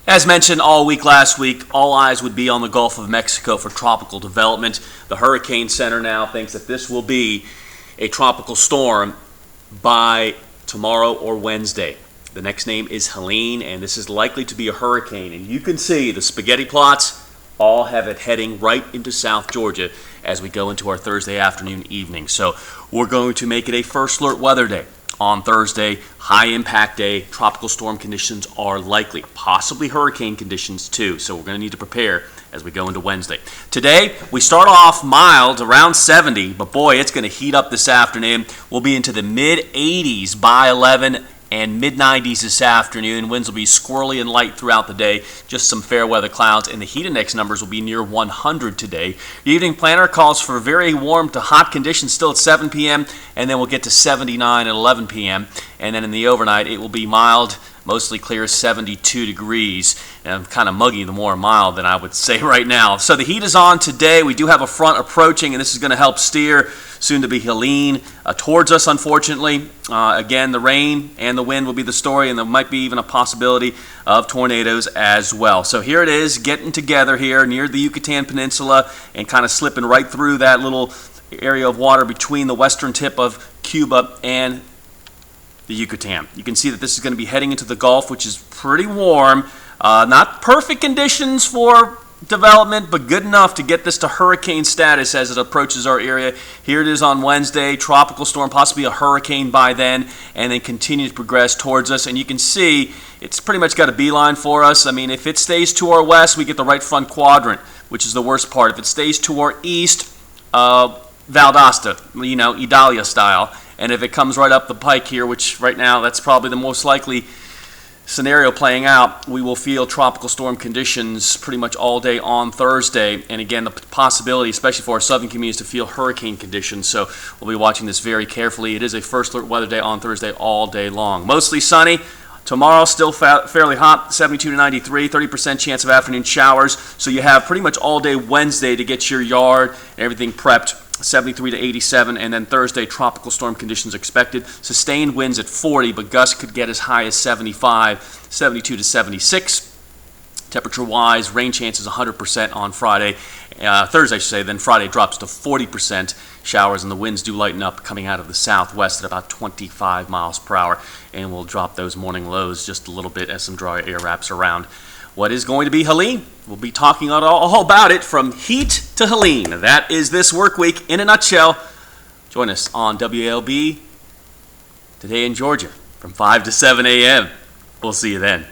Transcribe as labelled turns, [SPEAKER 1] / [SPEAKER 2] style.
[SPEAKER 1] As mentioned all week last week, all eyes would be on the Gulf of Mexico for tropical development. The Hurricane Center now thinks that this will be a tropical storm by tomorrow or Wednesday. The next name is Helene, and this is likely to be a hurricane. And you can see the spaghetti plots all have it heading right into South Georgia as we go into our Thursday afternoon, evening. So we're going to make it a first alert weather day. On Thursday, high impact day, tropical storm conditions are likely, possibly hurricane conditions too, so we're going to need to prepare as we go into Wednesday. Today, we start off mild, around 70, but boy, it's going to heat up this afternoon. We'll be into the mid-80s by 11 and mid-90s this afternoon. Winds will be squirrely and light throughout the day, just some fair weather clouds, and the heat index numbers will be near 100 today. The evening planner calls for very warm to hot conditions still at 7 p.m., and then we'll get to 79 at 11 p.m., and then in the overnight it will be mild, mostly clear, 72 degrees, and kind of muggy the more mild than I would say right now. So the heat is on today. We do have a front approaching, and this is going to help steer soon to be Helene towards us, unfortunately. Again, the rain and the wind will be the story, and there might be even a possibility of tornadoes as well. So here it is, getting together here near the Yucatan Peninsula and kind of slipping right through that little area of water between the western tip of Cuba and the Yucatan. You can see that this is going to be heading into the Gulf, which is pretty warm. Not perfect conditions for development, but good enough to get this to hurricane status as it approaches our area. Here it is on Wednesday, tropical storm, possibly a hurricane by then, and then continue to progress towards us. And you can see it's pretty much got a beeline for us. I mean, if it stays to our west, we get the right front quadrant, which is the worst part. If it stays to our east, Valdosta, Idalia style. And if it comes right up the pike here, which right now that's probably the most likely scenario playing out, we will feel tropical storm conditions pretty much all day on Thursday. And again, the possibility, especially for our southern communities, to feel hurricane conditions. So we'll be watching this very carefully. It is a first alert weather day on Thursday all day long. Mostly sunny. Tomorrow, still fairly hot, 72 to 93, 30% chance of afternoon showers. So you have pretty much all day Wednesday to get your yard and everything prepped. 73 to 87, and then Thursday, tropical storm conditions expected. Sustained winds at 40, but gusts could get as high as 75, 72 to 76. Temperature-wise, rain chances 100% on Friday. Thursday, I should say, then Friday drops to 40% showers, and the winds do lighten up coming out of the southwest at about 25 miles per hour, and we'll drop those morning lows just a little bit as some dry air wraps around what is going to be Helene. We'll be talking all about it from heat to Helene. That is this work week in a nutshell. Join us on WALB Today in Georgia from 5 to 7 a.m. We'll see you then.